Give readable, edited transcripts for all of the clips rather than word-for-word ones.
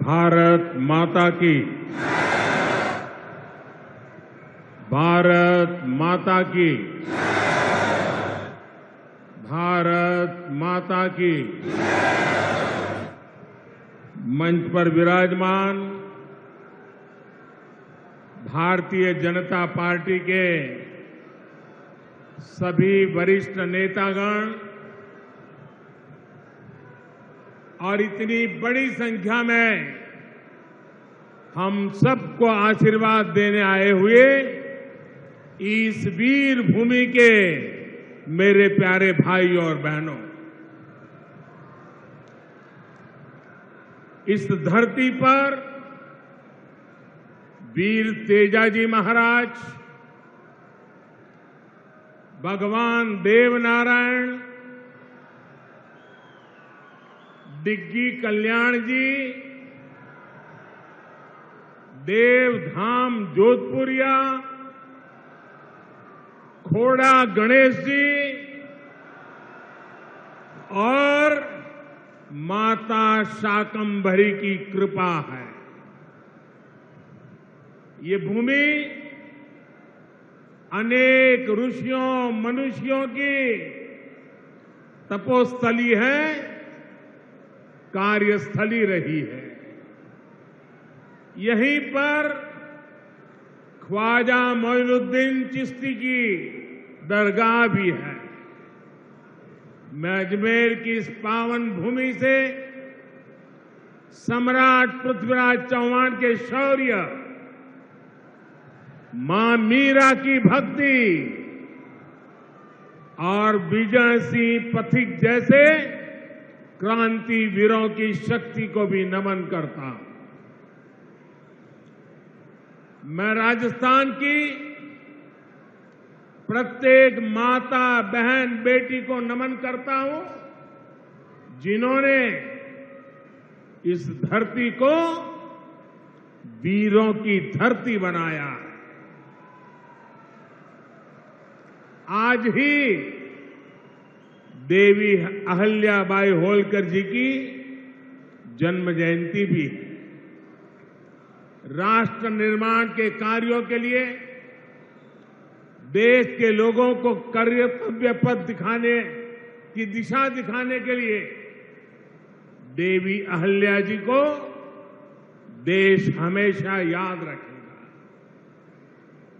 भारत माता की, भारत माता की, भारत माता की। मंच पर विराजमान भारतीय जनता पार्टी के सभी वरिष्ठ नेतागण और इतनी बड़ी संख्या में हम सबको आशीर्वाद देने आए हुए इस वीर भूमि के मेरे प्यारे भाई और बहनों, इस धरती पर वीर तेजाजी महाराज, भगवान देवनारायण, डिग्गी कल्याण जी, देवधाम जोधपुरिया, खोड़ा गणेश जी और माता शाकंभरी की कृपा है। ये भूमि अनेक ऋषियों मनुष्यों की तपोस्थली है, कार्यस्थली रही है। यहीं पर ख्वाजा मोइनुद्दीन चिश्ती की दरगाह भी है। मैं अजमेर की इस पावन भूमि से सम्राट पृथ्वीराज चौहान के शौर्य, मां मीरा की भक्ति और विजय सिंह पथिक जैसे क्रांति वीरों की शक्ति को भी नमन करता हूं। मैं राजस्थान की प्रत्येक माता, बहन, बेटी को नमन करता हूं जिन्होंने इस धरती को वीरों की धरती बनाया। आज ही देवी अहल्याबाई होलकर जी की जन्म जयंती भी है। राष्ट्र निर्माण के कार्यों के लिए देश के लोगों को कर्तव्य पथ दिखाने की दिशा दिखाने के लिए देवी अहल्या जी को देश हमेशा याद रखेगा।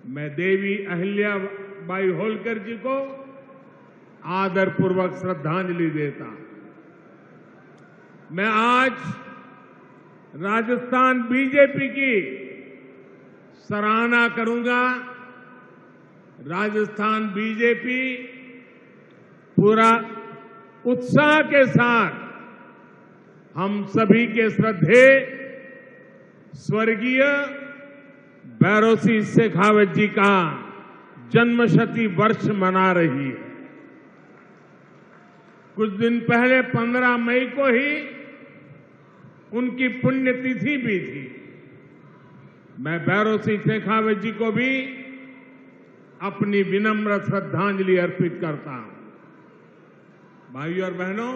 मैं देवी अहल्याबाई होलकर जी को आदरपूर्वक श्रद्धांजलि देता हूं। मैं आज राजस्थान बीजेपी की सराहना करूंगा। राजस्थान बीजेपी पूरा उत्साह के साथ हम सभी के श्रद्धेय स्वर्गीय भैरों सिंह शेखावत जी का जन्मशती वर्ष मना रही है। कुछ दिन पहले 15 मई को ही उनकी पुण्यतिथि भी थी। मैं भैरों सिंह शेखावत जी को भी अपनी विनम्र श्रद्धांजलि अर्पित करता हूं। भाइयों और बहनों,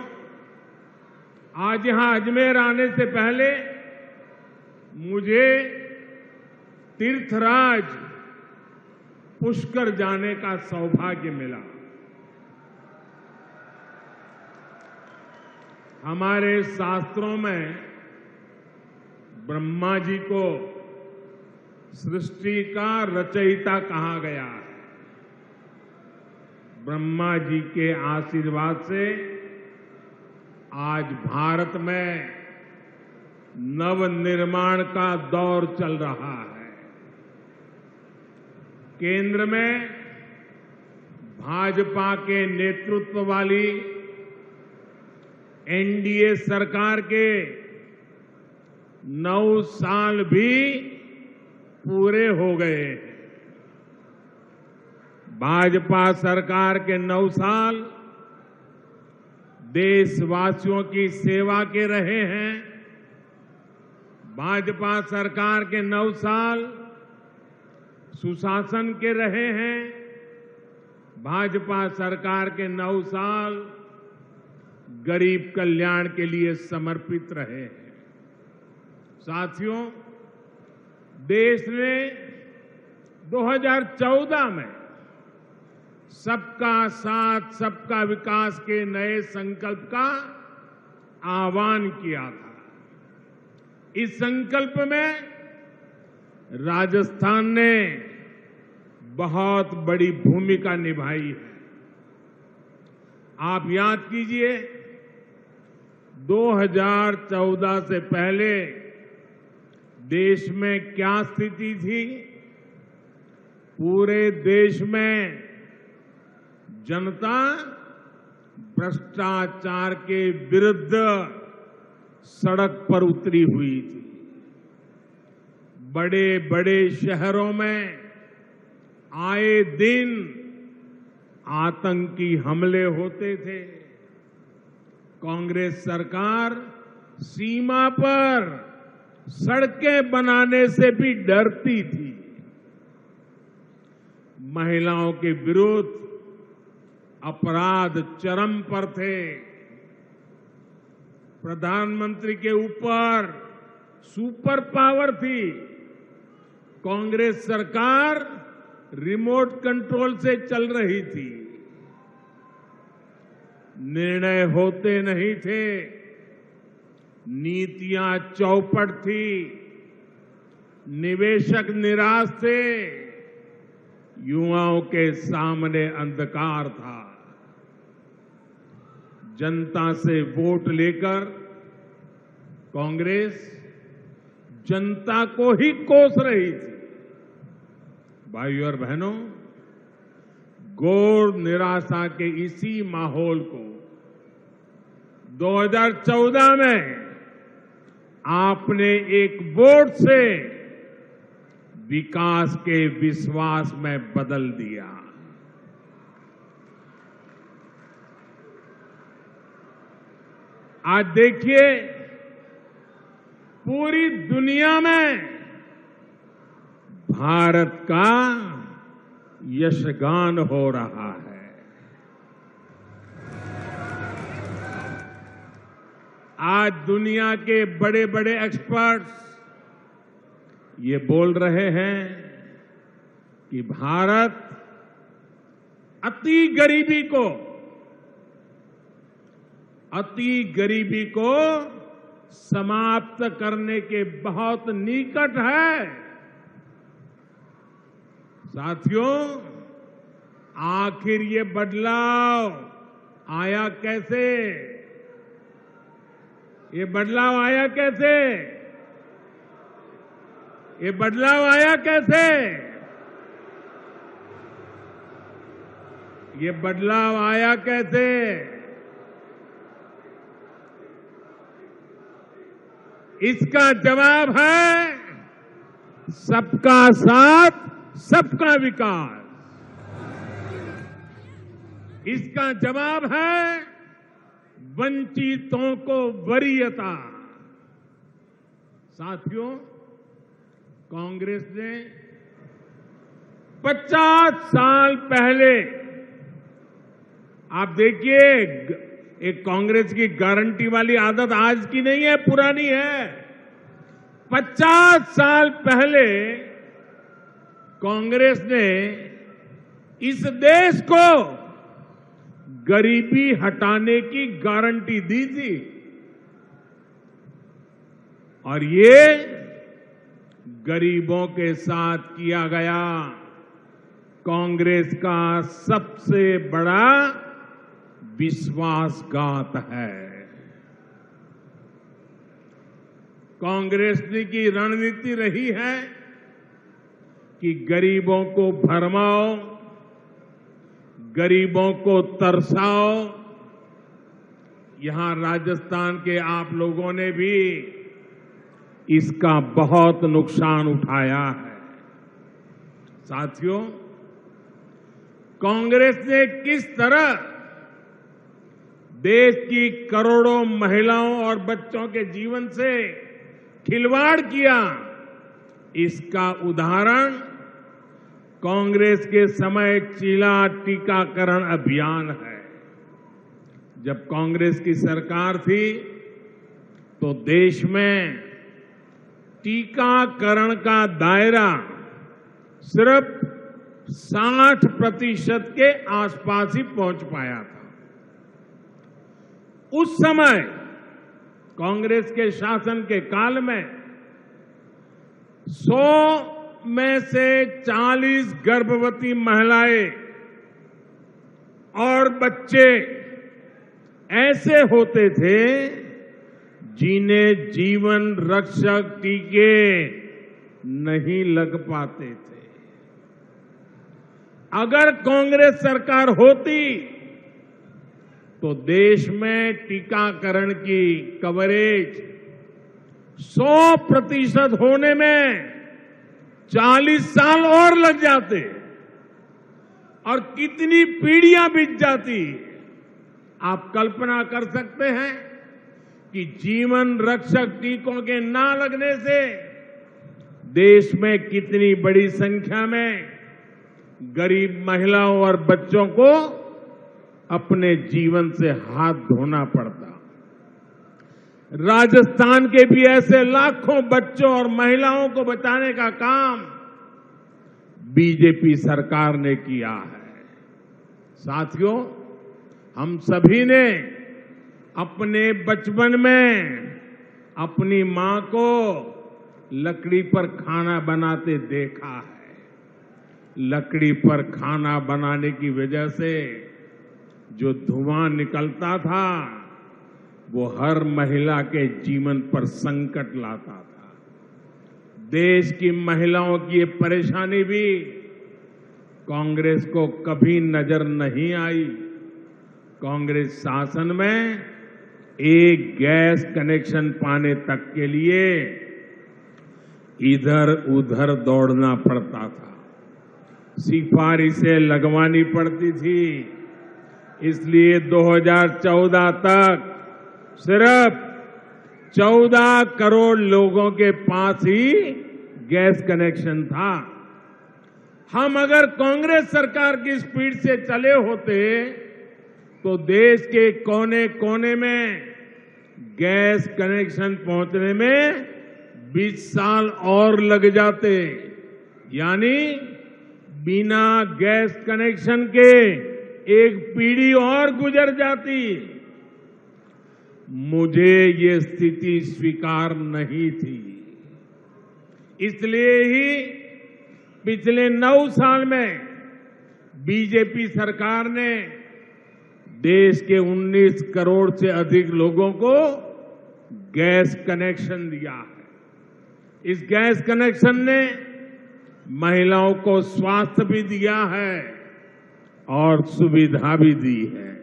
आज यहां अजमेर आने से पहले मुझे तीर्थराज पुष्कर जाने का सौभाग्य मिला। हमारे शास्त्रों में ब्रह्मा जी को सृष्टि का रचयिता कहा गया है। ब्रह्मा जी के आशीर्वाद से आज भारत में नवनिर्माण का दौर चल रहा है। केंद्र में भाजपा के नेतृत्व वाली एनडीए सरकार के 9 साल भी पूरे हो गए। भाजपा सरकार के 9 साल देशवासियों की सेवा के रहे हैं। भाजपा सरकार के 9 साल सुशासन के रहे हैं। भाजपा सरकार के 9 साल गरीब कल्याण के लिए समर्पित रहे हैं। साथियों, देश ने 2014 में सबका साथ सबका विकास के नए संकल्प का आह्वान किया था। इस संकल्प में राजस्थान ने बहुत बड़ी भूमिका निभाई है। आप याद कीजिए, 2014 से पहले देश में क्या स्थिति थी। पूरे देश में जनता भ्रष्टाचार के विरुद्ध सड़क पर उतरी हुई थी। बड़े बड़े शहरों में आए दिन आतंकी हमले होते थे। कांग्रेस सरकार सीमा पर सड़कें बनाने से भी डरती थी। महिलाओं के विरुद्ध अपराध चरम पर थे। प्रधानमंत्री के ऊपर सुपर पावर थी। कांग्रेस सरकार रिमोट कंट्रोल से चल रही थी। निर्णय होते नहीं थे, नीतियां चौपट थी, निवेशक निराश थे, युवाओं के सामने अंधकार था। जनता से वोट लेकर कांग्रेस जनता को ही कोस रही थी। भाइयों और बहनों, घोर निराशा के इसी माहौल को 2014 में आपने एक वोट से विकास के विश्वास में बदल दिया। आज देखिए, पूरी दुनिया में भारत का यशगान हो रहा है। आज दुनिया के बड़े बड़े एक्सपर्ट्स ये बोल रहे हैं कि भारत अति गरीबी को समाप्त करने के बहुत निकट है। साथियों, आखिर ये बदलाव आया कैसे? ये बदलाव आया कैसे? ये बदलाव आया कैसे? ये बदलाव आया कैसे? इसका जवाब है सबका साथ, सबका विकास। इसका जवाब है वंचितों को वरीयता। साथियों, कांग्रेस ने 50 साल पहले, आप देखिए, एक कांग्रेस की गारंटी वाली आदत आज की नहीं है, पुरानी है। 50 साल पहले कांग्रेस ने इस देश को गरीबी हटाने की गारंटी दी थी, और ये गरीबों के साथ किया गया कांग्रेस का सबसे बड़ा विश्वासघात है। कांग्रेस की रणनीति रही है कि गरीबों को भरमाओ, गरीबों को तरसाओ। यहां राजस्थान के आप लोगों ने भी इसका बहुत नुकसान उठाया है। साथियों, कांग्रेस ने किस तरह देश की करोड़ों महिलाओं और बच्चों के जीवन से खिलवाड़ किया, इसका उदाहरण कांग्रेस के समय चीला टीकाकरण अभियान है। जब कांग्रेस की सरकार थी तो देश में टीकाकरण का दायरा सिर्फ 60% के आसपास ही पहुंच पाया था। उस समय कांग्रेस के शासन के काल में 100 में से 40 गर्भवती महिलाएं और बच्चे ऐसे होते थे जिन्हें जीवन रक्षक टीके नहीं लग पाते थे। अगर कांग्रेस सरकार होती तो देश में टीकाकरण की कवरेज 100% होने में 40 साल और लग जाते और कितनी पीढ़ियां बीत जाती। आप कल्पना कर सकते हैं कि जीवन रक्षक टीकों के ना लगने से देश में कितनी बड़ी संख्या में गरीब महिलाओं और बच्चों को अपने जीवन से हाथ धोना पड़ता। राजस्थान के भी ऐसे लाखों बच्चों और महिलाओं को बचाने का काम बीजेपी सरकार ने किया है। साथियों, हम सभी ने अपने बचपन में अपनी मां को लकड़ी पर खाना बनाते देखा है। लकड़ी पर खाना बनाने की वजह से जो धुआं निकलता था वो हर महिला के जीवन पर संकट लाता था। देश की महिलाओं की ये परेशानी भी कांग्रेस को कभी नजर नहीं आई। कांग्रेस शासन में एक गैस कनेक्शन पाने तक के लिए इधर उधर दौड़ना पड़ता था, सिफारिशें लगवानी पड़ती थी। इसलिए 2014 तक सिर्फ 14 करोड़ लोगों के पास ही गैस कनेक्शन था। हम अगर कांग्रेस सरकार की स्पीड से चले होते तो देश के कोने कोने में गैस कनेक्शन पहुंचने में 20 साल और लग जाते। यानी बिना गैस कनेक्शन के एक पीढ़ी और गुजर जाती। मुझे ये स्थिति स्वीकार नहीं थी। इसलिए ही पिछले 9 साल में बीजेपी सरकार ने देश के 19 करोड़ से अधिक लोगों को गैस कनेक्शन दिया है। इस गैस कनेक्शन ने महिलाओं को स्वास्थ्य भी दिया है और सुविधा भी दी है।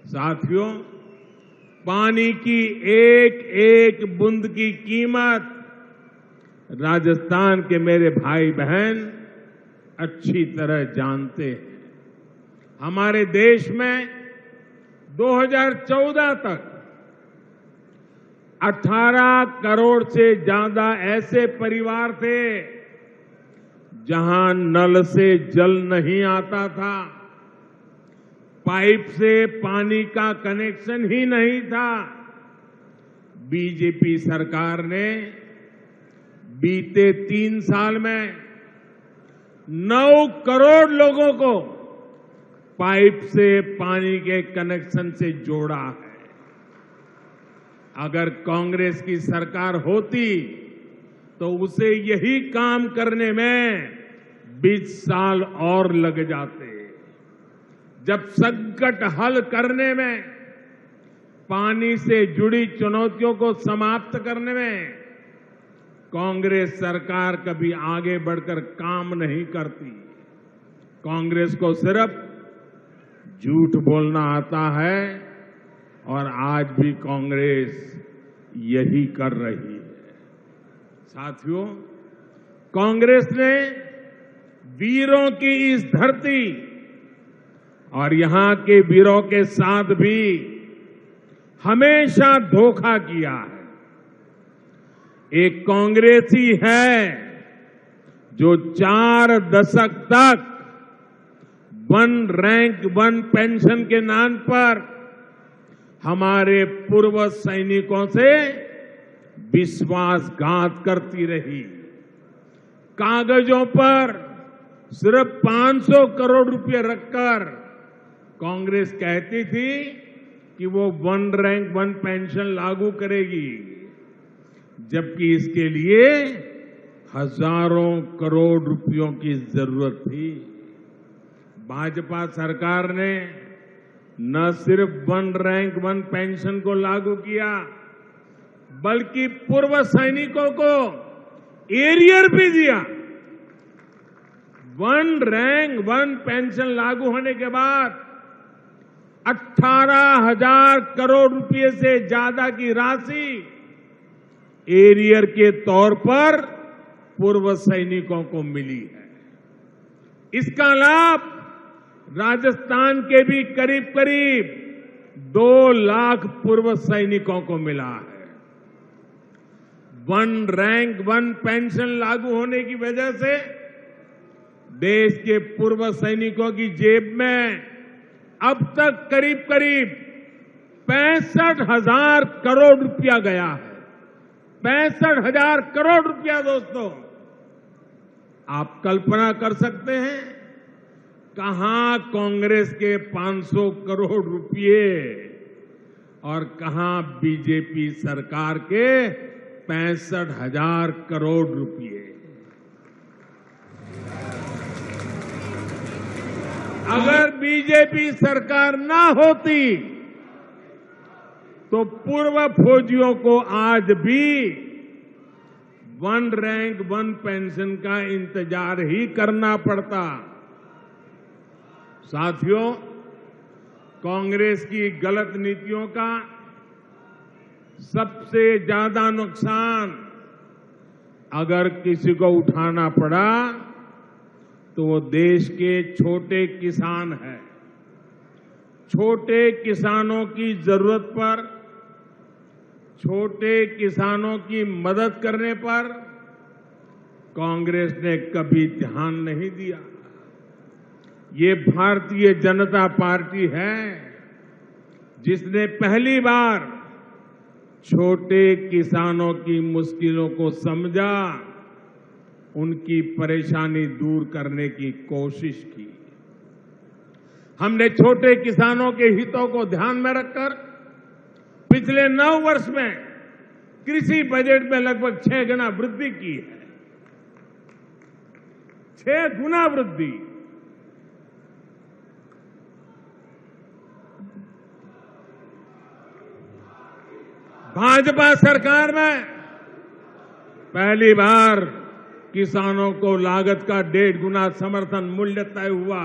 साथियों, पानी की एक एक बूंद की कीमत राजस्थान के मेरे भाई बहन अच्छी तरह जानते हैं। हमारे देश में 2014 तक 18 करोड़ से ज्यादा ऐसे परिवार थे जहां नल से जल नहीं आता था, पाइप से पानी का कनेक्शन ही नहीं था। बीजेपी सरकार ने बीते 3 साल में 9 करोड़ लोगों को पाइप से पानी के कनेक्शन से जोड़ा है। अगर कांग्रेस की सरकार होती तो उसे यही काम करने में 20 साल और लग जाते। जब संकट हल करने में, पानी से जुड़ी चुनौतियों को समाप्त करने में कांग्रेस सरकार कभी आगे बढ़कर काम नहीं करती। कांग्रेस को सिर्फ झूठ बोलना आता है और आज भी कांग्रेस यही कर रही है। साथियों, कांग्रेस ने वीरों की इस धरती और यहां के वीरों के साथ भी हमेशा धोखा किया है। एक कांग्रेसी है जो 4 दशक तक 1 रैंक 1 पेंशन के नाम पर हमारे पूर्व सैनिकों से विश्वासघात करती रही। कागजों पर सिर्फ 500 करोड़ रुपए रखकर कांग्रेस कहती थी कि वो वन रैंक वन पेंशन लागू करेगी, जबकि इसके लिए हजारों करोड़ रुपयों की जरूरत थी। भाजपा सरकार ने न सिर्फ वन रैंक वन पेंशन को लागू किया, बल्कि पूर्व सैनिकों को एरियर भी दिया। वन रैंक वन पेंशन लागू होने के बाद 18,000 करोड़ रुपए से ज्यादा की राशि एरियर के तौर पर पूर्व सैनिकों को मिली है। इसका लाभ राजस्थान के भी करीब करीब 2 लाख पूर्व सैनिकों को मिला है। वन रैंक वन पेंशन लागू होने की वजह से देश के पूर्व सैनिकों की जेब में अब तक करीब करीब 65,000 करोड़ रुपया गया है। 65,000 करोड़ रुपया दोस्तों, आप कल्पना कर सकते हैं कहां कांग्रेस के 500 करोड़ रुपये और कहां बीजेपी सरकार के 65,000 करोड़ रुपये। अगर बीजेपी सरकार ना होती तो पूर्व फौजियों को आज भी वन रैंक वन पेंशन का इंतजार ही करना पड़ता। साथियों, कांग्रेस की गलत नीतियों का सबसे ज्यादा नुकसान अगर किसी को उठाना पड़ा तो वो देश के छोटे किसान हैं। छोटे किसानों की जरूरत पर, छोटे किसानों की मदद करने पर कांग्रेस ने कभी ध्यान नहीं दिया। ये भारतीय जनता पार्टी है जिसने पहली बार छोटे किसानों की मुश्किलों को समझा, उनकी परेशानी दूर करने की कोशिश की। हमने छोटे किसानों के हितों को ध्यान में रखकर पिछले 9 वर्ष में कृषि बजट में लगभग 6 गुना वृद्धि की है। 6 गुना वृद्धि। भाजपा सरकार में पहली बार किसानों को लागत का 1.5 गुना समर्थन मूल्य तय हुआ।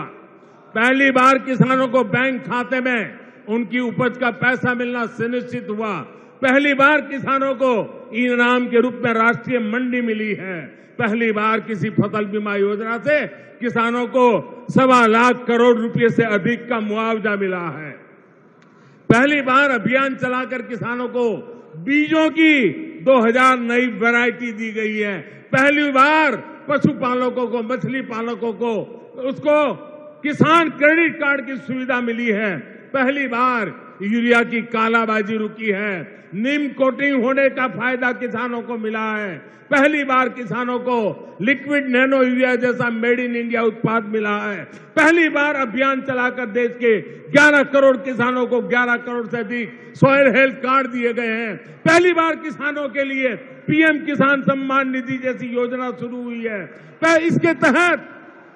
पहली बार किसानों को बैंक खाते में उनकी उपज का पैसा मिलना सुनिश्चित हुआ। पहली बार किसानों को इनाम के रूप में राष्ट्रीय मंडी मिली है। पहली बार किसी फसल बीमा योजना से किसानों को 1.25 लाख करोड़ रुपए से अधिक का मुआवजा मिला है। पहली बार अभियान चलाकर किसानों को बीजों की 2000 नई वैरायटी दी गई है। पहली बार पशुपालकों को, मछली पालकों को उसको किसान क्रेडिट कार्ड की सुविधा मिली है। पहली बार यूरिया की कालाबाजी रुकी है। नीम कोटिंग होने का फायदा किसानों को मिला है। पहली बार किसानों को लिक्विड नैनो यूरिया जैसा मेड इन इंडिया उत्पाद मिला है। पहली बार अभियान चलाकर देश के 11 करोड़ किसानों को 11 करोड़ से अधिक सॉइल हेल्थ कार्ड दिए गए हैं। पहली बार किसानों के लिए पीएम किसान सम्मान निधि जैसी योजना शुरू हुई है। इसके तहत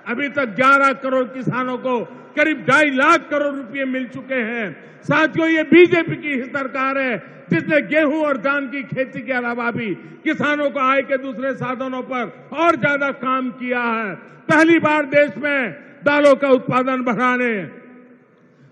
अभी तक 11 करोड़ किसानों को करीब 2.5 लाख करोड़ रुपए मिल चुके हैं। साथियों, ये बीजेपी की ही सरकार है जिसने गेहूं और धान की खेती के अलावा भी किसानों को आय के दूसरे साधनों पर और ज्यादा काम किया है। पहली बार देश में दालों का उत्पादन बढ़ाने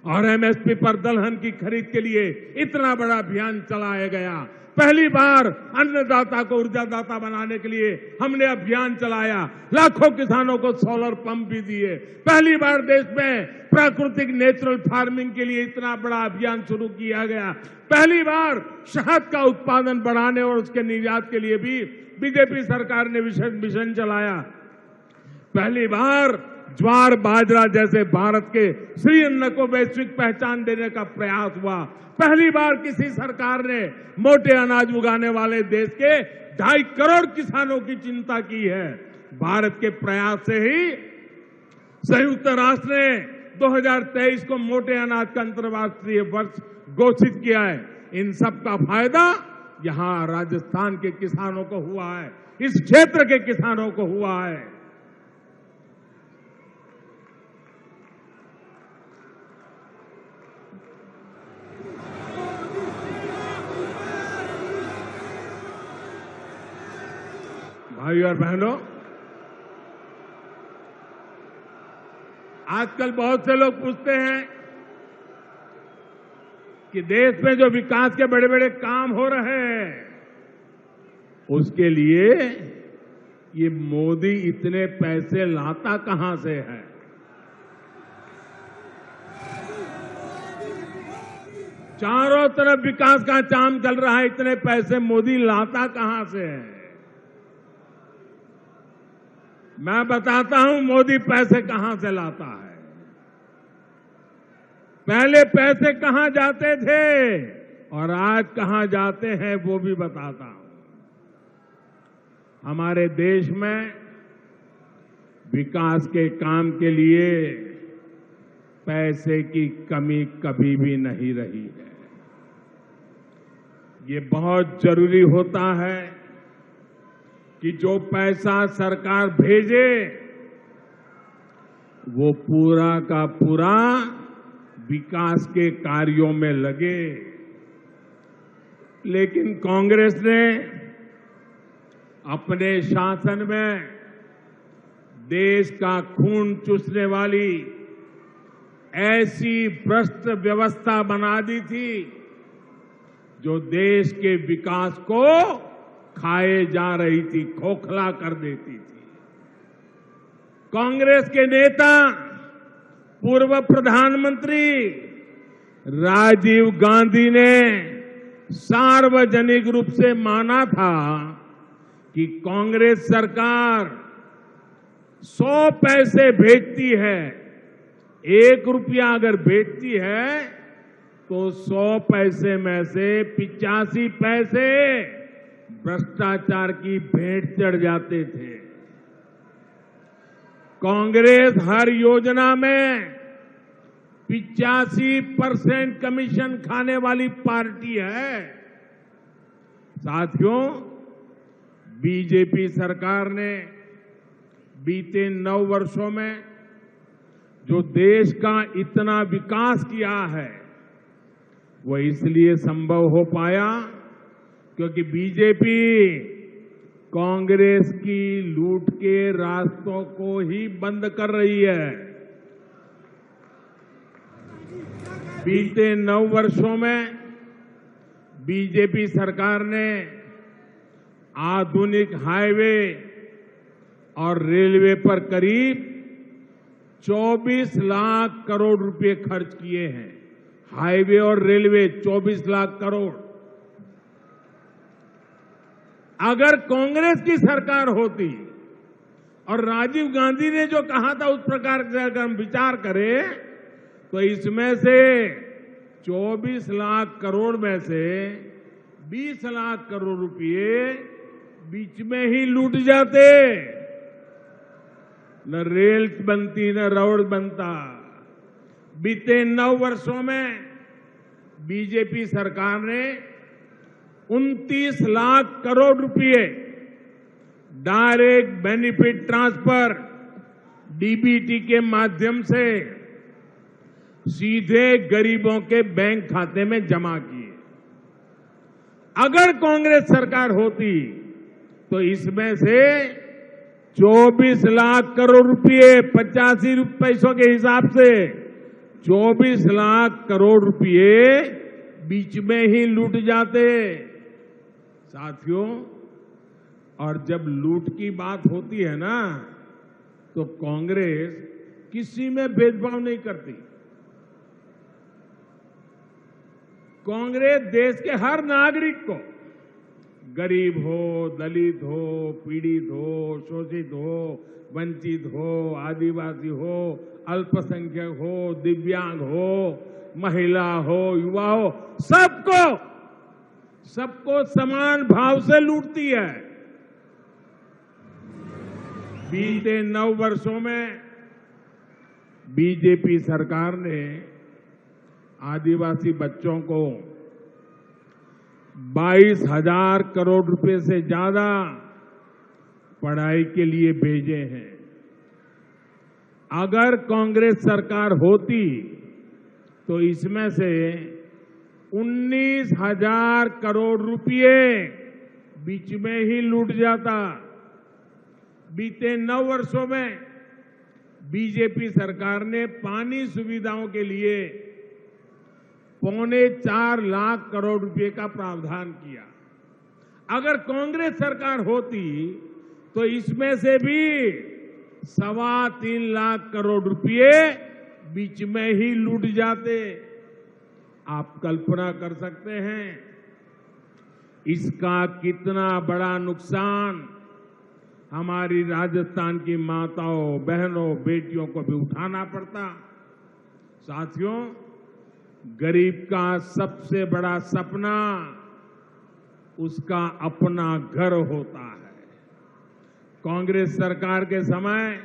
और एमएसपी पर दलहन की खरीद के लिए इतना बड़ा अभियान चलाया गया। पहली बार अन्नदाता को ऊर्जादाता बनाने के लिए हमने अभियान चलाया। लाखों किसानों को सोलर पंप भी दिए। पहली बार देश में प्राकृतिक नेचुरल फार्मिंग के लिए इतना बड़ा अभियान शुरू किया गया। पहली बार शहद का उत्पादन बढ़ाने और उसके निर्यात के लिए भी बीजेपी सरकार ने विशेष मिशन चलाया। पहली बार ज्वार बाजरा जैसे भारत के श्री अन्न को वैश्विक पहचान देने का प्रयास हुआ। पहली बार किसी सरकार ने मोटे अनाज उगाने वाले देश के 2.5 करोड़ किसानों की चिंता की है। भारत के प्रयास से ही संयुक्त राष्ट्र ने 2023 को मोटे अनाज का अंतर्राष्ट्रीय वर्ष घोषित किया है। इन सब का फायदा यहां राजस्थान के किसानों को हुआ है, इस क्षेत्र के किसानों को हुआ है। भाइयों और बहनों, आजकल बहुत से लोग पूछते हैं कि देश में जो विकास के बड़े बड़े काम हो रहे हैं उसके लिए ये मोदी इतने पैसे लाता कहां से है। चारों तरफ विकास का काम चल रहा है, इतने पैसे मोदी लाता कहां से है। मैं बताता हूं मोदी पैसे कहां से लाता है। पहले पैसे कहां जाते थे और आज कहां जाते हैं वो भी बताता हूं। हमारे देश में विकास के काम के लिए पैसे की कमी कभी भी नहीं रही है। ये बहुत जरूरी होता है कि जो पैसा सरकार भेजे वो पूरा का पूरा विकास के कार्यों में लगे। लेकिन कांग्रेस ने अपने शासन में देश का खून चूसने वाली ऐसी भ्रष्ट व्यवस्था बना दी थी जो देश के विकास को खाए जा रही थी, खोखला कर देती थी। कांग्रेस के नेता पूर्व प्रधानमंत्री राजीव गांधी ने सार्वजनिक रूप से माना था कि कांग्रेस सरकार 100 पैसे भेजती है, 1 रुपया अगर भेजती है तो 100 पैसे में से 85 पैसे भ्रष्टाचार की भेंट चढ़ जाते थे। कांग्रेस हर योजना में 85% कमीशन खाने वाली पार्टी है। साथियों, बीजेपी सरकार ने बीते 9 वर्षों में जो देश का इतना विकास किया है वो इसलिए संभव हो पाया क्योंकि बीजेपी कांग्रेस की लूट के रास्तों को ही बंद कर रही है। बीते 9 वर्षों में बीजेपी सरकार ने आधुनिक हाईवे और रेलवे पर करीब 24 लाख करोड़ रुपए खर्च किए हैं। हाईवे और रेलवे 24 लाख करोड़। अगर कांग्रेस की सरकार होती और राजीव गांधी ने जो कहा था उस प्रकार से अगर हम विचार करें तो इसमें से 24 लाख करोड़ में से 20 लाख करोड़ रुपए बीच में ही लूट जाते। न रेल बनती न रोड बनता। बीते 9 वर्षों में बीजेपी सरकार ने 29 लाख करोड़ रुपए डायरेक्ट बेनिफिट ट्रांसफर डीबीटी के माध्यम से सीधे गरीबों के बैंक खाते में जमा किए। अगर कांग्रेस सरकार होती तो इसमें से 24 लाख करोड़ रुपए 85 पैसों के हिसाब से 24 लाख करोड़ रुपए बीच में ही लूट जाते। साथियों, और जब लूट की बात होती है ना तो कांग्रेस किसी में भेदभाव नहीं करती। कांग्रेस देश के हर नागरिक को गरीब हो, दलित हो, पीड़ित हो, शोषित हो, वंचित हो, आदिवासी हो, अल्पसंख्यक हो, दिव्यांग हो, महिला हो, युवा हो, सबको समान भाव से लूटती है। बीते 9 वर्षों में बीजेपी सरकार ने आदिवासी बच्चों को 22,000 करोड़ रुपए से ज्यादा पढ़ाई के लिए भेजे हैं। अगर कांग्रेस सरकार होती तो इसमें से 19,000 करोड़ रुपए बीच में ही लूट जाता। बीते 9 वर्षों में बीजेपी सरकार ने पानी सुविधाओं के लिए 3.25 लाख करोड़ रुपए का प्रावधान किया। अगर कांग्रेस सरकार होती तो इसमें से भी 3.25 लाख करोड़ रुपए बीच में ही लूट जाते। आप कल्पना कर सकते हैं इसका कितना बड़ा नुकसान हमारी राजस्थान की माताओं, बहनों, बेटियों को भी उठाना पड़ता। साथियों, गरीब का सबसे बड़ा सपना उसका अपना घर होता है। कांग्रेस सरकार के समय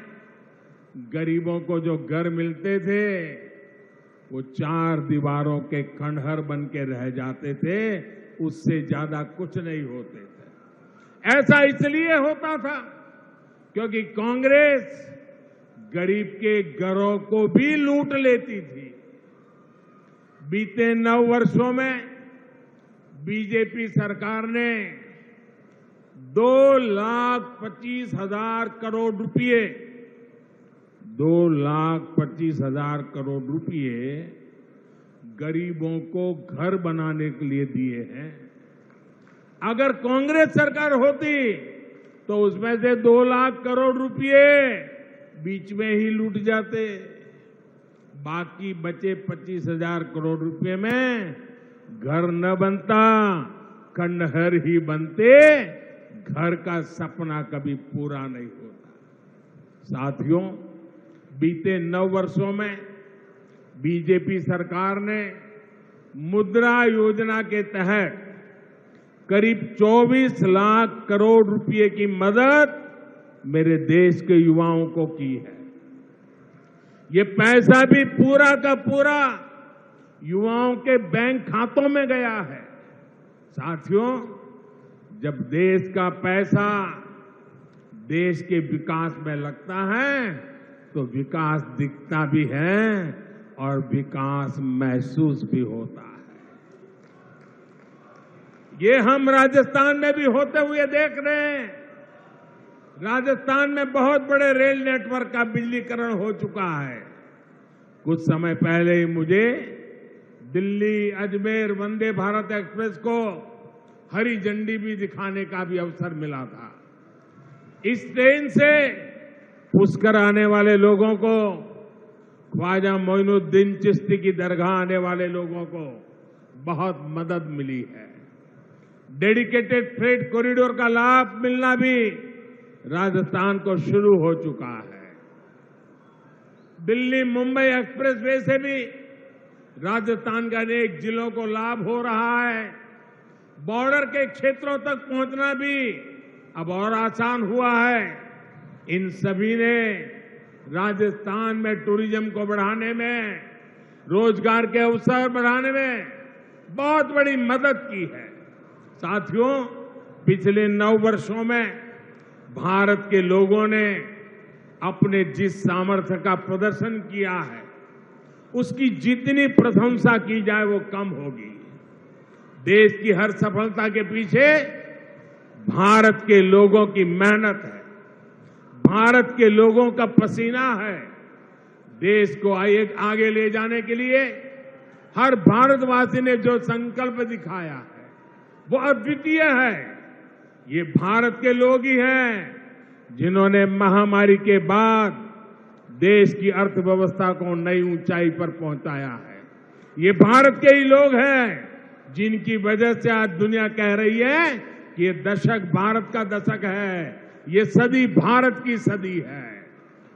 गरीबों को जो घर मिलते थे वो 4 दीवारों के खंडहर बन के रह जाते थे, उससे ज्यादा कुछ नहीं होते थे। ऐसा इसलिए होता था क्योंकि कांग्रेस गरीब के घरों को भी लूट लेती थी। बीते 9 वर्षों में बीजेपी सरकार ने 2,25,000 करोड़ रुपए 2,25,000 करोड़ रुपए गरीबों को घर बनाने के लिए दिए हैं। अगर कांग्रेस सरकार होती तो उसमें से 2 लाख करोड़ रुपए बीच में ही लूट जाते। बाकी बचे 25,000 करोड़ रुपए में घर न बनता, खंडहर ही बनते, घर का सपना कभी पूरा नहीं होता। साथियों, बीते 9 वर्षों में बीजेपी सरकार ने मुद्रा योजना के तहत करीब 24 लाख करोड़ रुपए की मदद मेरे देश के युवाओं को की है। ये पैसा भी पूरा का पूरा युवाओं के बैंक खातों में गया है। साथियों, जब देश का पैसा देश के विकास में लगता है तो विकास दिखता भी है और विकास महसूस भी होता है। ये हम राजस्थान में भी होते हुए देख रहे हैं। राजस्थान में बहुत बड़े रेल नेटवर्क का बिजलीकरण हो चुका है। कुछ समय पहले ही मुझे दिल्ली अजमेर वंदे भारत एक्सप्रेस को हरी झंडी भी दिखाने का भी अवसर मिला था। इस ट्रेन से पुष्कर आने वाले लोगों को, ख्वाजा मोइनुद्दीन चिश्ती की दरगाह आने वाले लोगों को बहुत मदद मिली है। डेडिकेटेड फ्रेट कॉरिडोर का लाभ मिलना भी राजस्थान को शुरू हो चुका है। दिल्ली मुंबई एक्सप्रेस वे से भी राजस्थान के अनेक जिलों को लाभ हो रहा है। बॉर्डर के क्षेत्रों तक पहुंचना भी अब और आसान हुआ है। इन सभी ने राजस्थान में टूरिज्म को बढ़ाने में, रोजगार के अवसर बढ़ाने में बहुत बड़ी मदद की है। साथियों, पिछले 9 वर्षों में भारत के लोगों ने अपने जिस सामर्थ्य का प्रदर्शन किया है उसकी जितनी प्रशंसा की जाए वो कम होगी। देश की हर सफलता के पीछे भारत के लोगों की मेहनत है, भारत के लोगों का पसीना है। देश को आगे ले जाने के लिए हर भारतवासी ने जो संकल्प दिखाया है वो अद्वितीय है। ये भारत के लोग ही हैं जिन्होंने महामारी के बाद देश की अर्थव्यवस्था को नई ऊंचाई पर पहुंचाया है। ये भारत के ही लोग हैं जिनकी वजह से आज दुनिया कह रही है कि ये दशक भारत का दशक है, ये सदी भारत की सदी है।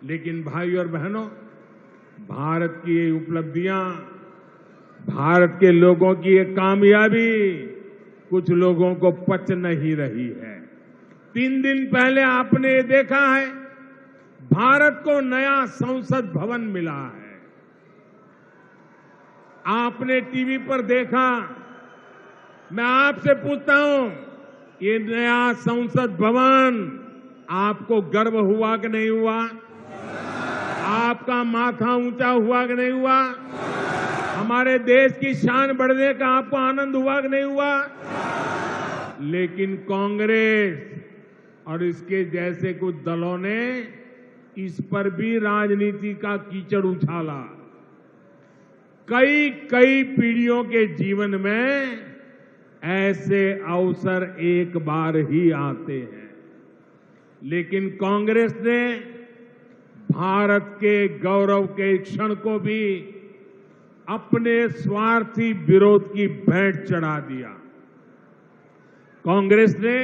लेकिन भाइयों और बहनों, भारत की ये उपलब्धियां, भारत के लोगों की ये कामयाबी कुछ लोगों को पच नहीं रही है। 3 दिन पहले आपने ये देखा है, भारत को नया संसद भवन मिला है। आपने टीवी पर देखा। मैं आपसे पूछता हूं, ये नया संसद भवन आपको गर्व हुआ कि नहीं हुआ? आपका माथा ऊंचा हुआ कि नहीं हुआ? हमारे देश की शान बढ़ने का आपको आनंद हुआ कि नहीं हुआ? लेकिन कांग्रेस और इसके जैसे कुछ दलों ने इस पर भी राजनीति का कीचड़ उछाला। कई पीढ़ियों के जीवन में ऐसे अवसर एक बार ही आते हैं, लेकिन कांग्रेस ने भारत के गौरव के क्षण को भी अपने स्वार्थी विरोध की भेंट चढ़ा दिया। कांग्रेस ने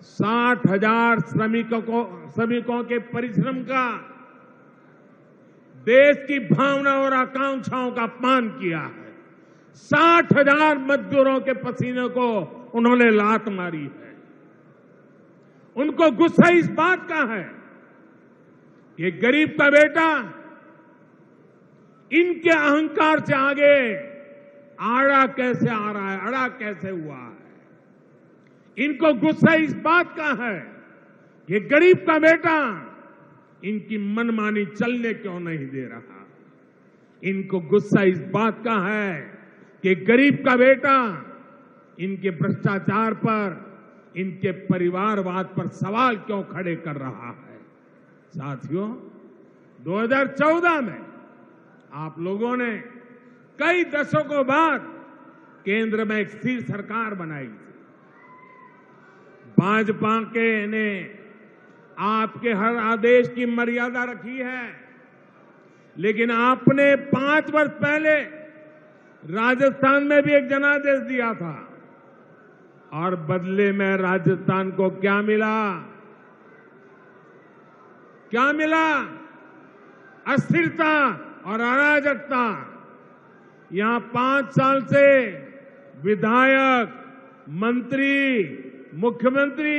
60,000 श्रमिकों के परिश्रम का, देश की भावना और आकांक्षाओं का अपमान किया है। 60,000 मजदूरों के पसीने को उन्होंने लात मारी है। उनको गुस्सा इस बात का है कि गरीब का बेटा इनके अहंकार से आगे आड़ा कैसे आ रहा है, अड़ा कैसे हुआ है। इनको गुस्सा इस बात का है कि गरीब का बेटा इनकी मनमानी चलने क्यों नहीं दे रहा। इनको गुस्सा इस बात का है कि गरीब का बेटा इनके भ्रष्टाचार पर, इनके परिवारवाद पर सवाल क्यों खड़े कर रहा है। साथियों, 2014 में आप लोगों ने कई दशकों बाद केंद्र में एक स्थिर सरकार बनाई थी। भाजपा के ने आपके हर आदेश की मर्यादा रखी है, लेकिन आपने 5 वर्ष पहले राजस्थान में भी एक जनादेश दिया था और बदले में राजस्थान को क्या मिला? क्या मिला? अस्थिरता और अराजकता। यहां 5 साल से विधायक, मंत्री, मुख्यमंत्री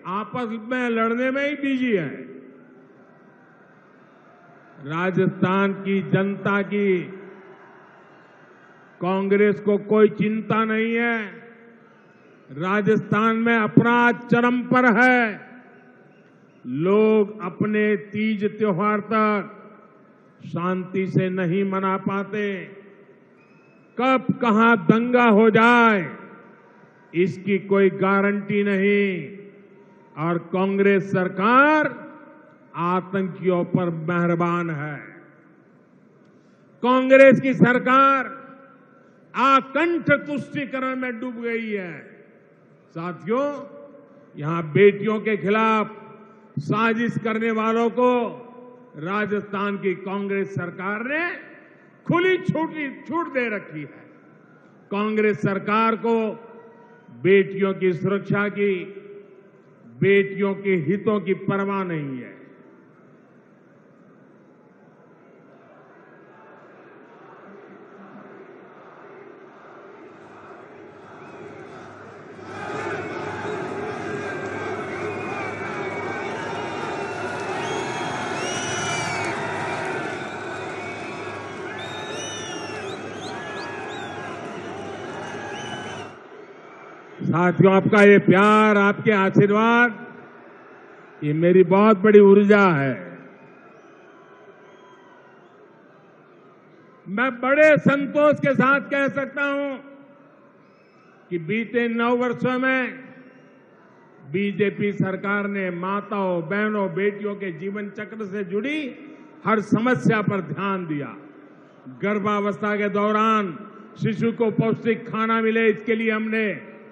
आपस में लड़ने में ही बिजी है। राजस्थान की जनता की कांग्रेस को कोई चिंता नहीं है। राजस्थान में अपराध चरम पर है। लोग अपने तीज त्योहार तक शांति से नहीं मना पाते। कब कहां दंगा हो जाए इसकी कोई गारंटी नहीं, और कांग्रेस सरकार आतंकियों पर मेहरबान है। कांग्रेस की सरकार आकंठ तुष्टीकरण में डूब गई है। साथियों, यहां बेटियों के खिलाफ साजिश करने वालों को राजस्थान की कांग्रेस सरकार ने खुली छूट दे रखी है। कांग्रेस सरकार को बेटियों की सुरक्षा की, बेटियों के हितों की परवाह नहीं है। साथियों, आपका ये प्यार, आपके आशीर्वाद, ये मेरी बहुत बड़ी ऊर्जा है। मैं बड़े संतोष के साथ कह सकता हूं कि बीते 9 वर्षों में बीजेपी सरकार ने माताओं, बहनों, बेटियों के जीवन चक्र से जुड़ी हर समस्या पर ध्यान दिया। गर्भावस्था के दौरान शिशु को पौष्टिक खाना मिले, इसके लिए हमने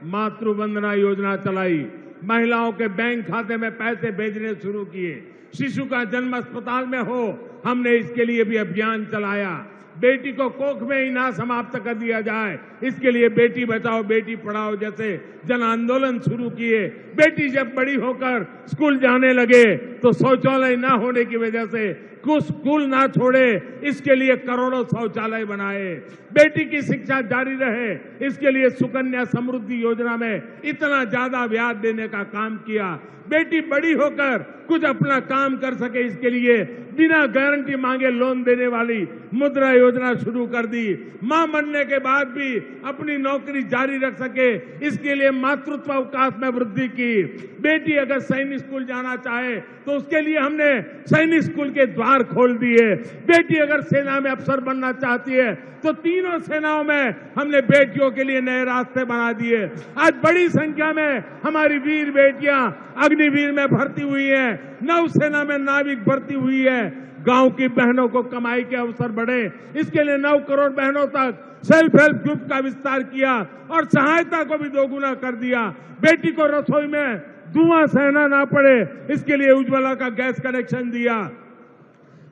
मातृ वंदना योजना चलाई। महिलाओं के बैंक खाते में पैसे भेजने शुरू किए। शिशु का जन्म अस्पताल में हो, हमने इसके लिए भी अभियान चलाया। बेटी को कोख में ही ना समाप्त कर दिया जाए, इसके लिए बेटी बचाओ बेटी पढ़ाओ जैसे जन आंदोलन शुरू किए। बेटी जब बड़ी होकर स्कूल जाने लगे तो शौचालय ना होने की वजह से कुछ स्कूल ना छोड़े, इसके लिए करोड़ों शौचालय बनाए। बेटी की शिक्षा जारी रहे, इसके लिए सुकन्या समृद्धि योजना में इतना ज्यादा ब्याज देने का काम किया। बेटी बड़ी होकर कुछ अपना काम कर सके, इसके लिए बिना गारंटी मांगे लोन देने वाली मुद्रा योजना शुरू कर दी। मां बनने के बाद भी अपनी नौकरी जारी रख सके, इसके लिए मातृत्व अवकाश में वृद्धि की। बेटी अगर सैनिक स्कूल जाना चाहे तो उसके लिए हमने सैनिक स्कूल के द्वार खोल दिए। बेटी अगर सेना में अफसर बनना चाहती है तो तीनों सेनाओं में हमने बेटियों के लिए नए रास्ते बना दिए। आज बड़ी संख्या में हमारी वीर बेटियां अग्निवीर में भर्ती हुई है, नौसेना में नाविक भर्ती हुई है। गांव की बहनों को कमाई के अवसर बढ़े, इसके लिए 9 करोड़ बहनों तक सेल्फ हेल्प ग्रुप का विस्तार किया और सहायता को भी दोगुना कर दिया। बेटी को रसोई में धुआं सहना ना पड़े, इसके लिए उज्ज्वला का गैस कनेक्शन दिया।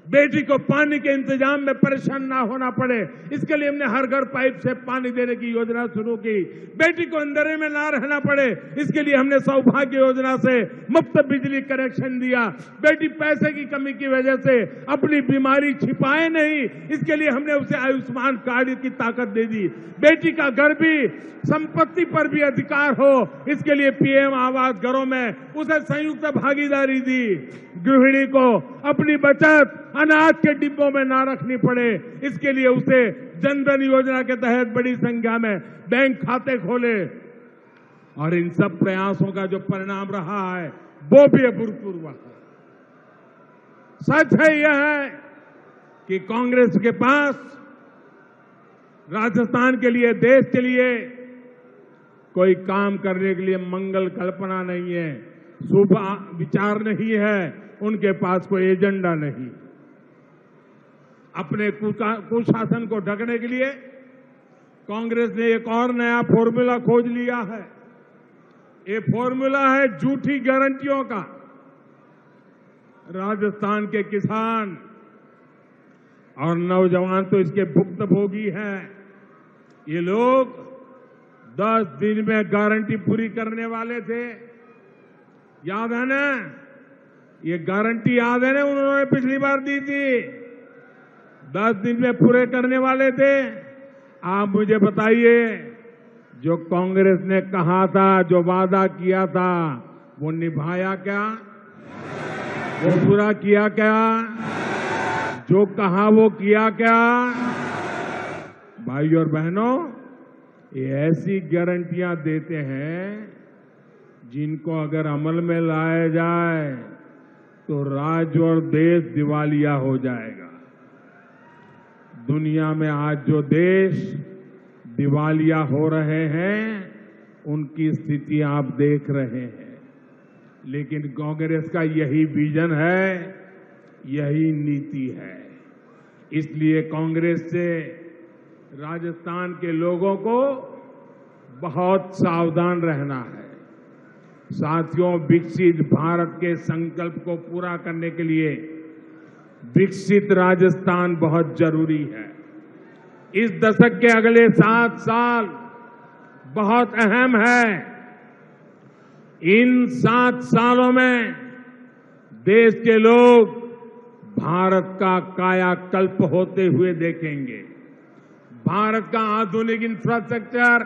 बेटी को पानी के इंतजाम में परेशान ना होना पड़े, इसके लिए हमने हर घर पाइप से पानी देने की योजना शुरू की। बेटी को अंधेरे में ना रहना पड़े, इसके लिए हमने सौभाग्य योजना से मुफ्त बिजली कनेक्शन दिया। बेटी पैसे की कमी की वजह से अपनी बीमारी छिपाए नहीं, इसके लिए हमने उसे आयुष्मान कार्ड की ताकत दे दी। बेटी का घर भी संपत्ति पर भी अधिकार हो, इसके लिए पीएम आवास घरों में उसे संयुक्त भागीदारी दी। गृहिणी को अपनी बचत अनाज के डिब्बों में ना रखनी पड़े, इसके लिए उसे जनधन योजना के तहत बड़ी संख्या में बैंक खाते खोले। और इन सब प्रयासों का जो परिणाम रहा है वो भी अभूतपूर्व है। सच है यह है कि कांग्रेस के पास राजस्थान के लिए, देश के लिए कोई काम करने के लिए मंगल कल्पना नहीं है, शुभ विचार नहीं है, उनके पास कोई एजेंडा नहीं। अपने कुशासन को ढकने के लिए कांग्रेस ने एक और नया फॉर्मूला खोज लिया है। ये फॉर्मूला है झूठी गारंटियों का। राजस्थान के किसान और नौजवान तो इसके भुक्तभोगी हैं। ये लोग 10 दिन में गारंटी पूरी करने वाले थे, याद है ना? ये गारंटी याद है ना, उन्होंने पिछली बार दी थी, 10 दिन में पूरे करने वाले थे। आप मुझे बताइए, जो कांग्रेस ने कहा था, जो वादा किया था, वो निभाया क्या? वो पूरा किया क्या? जो कहा वो किया क्या? भाई और बहनों, ये ऐसी गारंटियां देते हैं जिनको अगर अमल में लाया जाए तो राज्य और देश दिवालिया हो जाएगा। दुनिया में आज जो देश दिवालिया हो रहे हैं उनकी स्थिति आप देख रहे हैं, लेकिन कांग्रेस का यही विजन है, यही नीति है। इसलिए कांग्रेस से राजस्थान के लोगों को बहुत सावधान रहना है। साथियों, विकसित भारत के संकल्प को पूरा करने के लिए विकसित राजस्थान बहुत जरूरी है। इस दशक के अगले 7 साल बहुत अहम है। इन 7 सालों में देश के लोग भारत का कायाकल्प होते हुए देखेंगे। भारत का आधुनिक इंफ्रास्ट्रक्चर,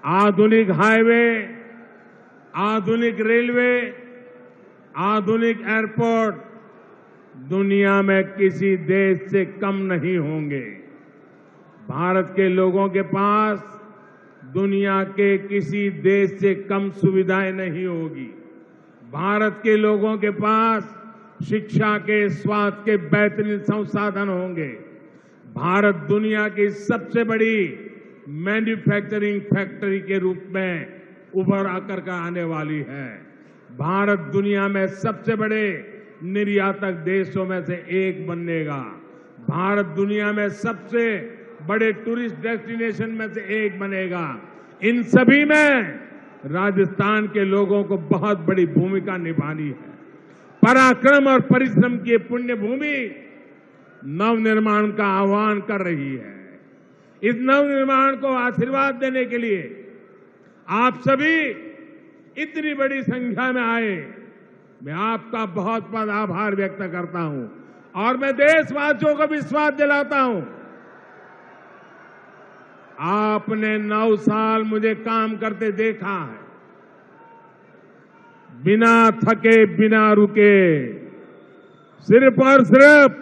आधुनिक हाईवे, आधुनिक रेलवे, आधुनिक एयरपोर्ट दुनिया में किसी देश से कम नहीं होंगे। भारत के लोगों के पास दुनिया के किसी देश से कम सुविधाएं नहीं होगी। भारत के लोगों के पास शिक्षा के, स्वास्थ्य के बेहतरीन संसाधन होंगे। भारत दुनिया की सबसे बड़ी मैन्युफैक्चरिंग फैक्ट्री के रूप में उभर आकर का आने वाली है। भारत दुनिया में सबसे बड़े निर्यातक देशों में से एक बनेगा। भारत दुनिया में सबसे बड़े टूरिस्ट डेस्टिनेशन में से एक बनेगा। इन सभी में राजस्थान के लोगों को बहुत बड़ी भूमिका निभानी है। पराक्रम और परिश्रम की पुण्य भूमि नवनिर्माण का आह्वान कर रही है। इस नवनिर्माण को आशीर्वाद देने के लिए आप सभी इतनी बड़ी संख्या में आए, मैं आपका बहुत बहुत आभार व्यक्त करता हूं और मैं देशवासियों को विश्वास दिलाता हूं, आपने 9 साल मुझे काम करते देखा है, बिना थके बिना रुके, सिर्फ और सिर्फ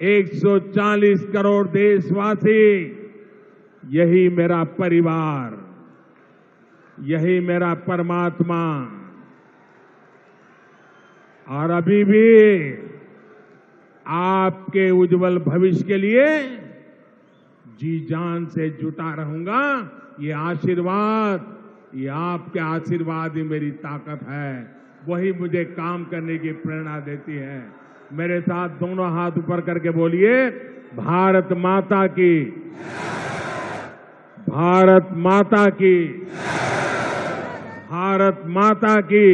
140 करोड़ देशवासी, यही मेरा परिवार, यही मेरा परमात्मा। और अभी भी आपके उज्जवल भविष्य के लिए जी जान से जुटा रहूंगा। ये आशीर्वाद, ये आपके आशीर्वाद ही मेरी ताकत है, वही मुझे काम करने की प्रेरणा देती है। मेरे साथ दोनों हाथ ऊपर करके बोलिए, भारत माता की, भारत माता की, भारत माता की।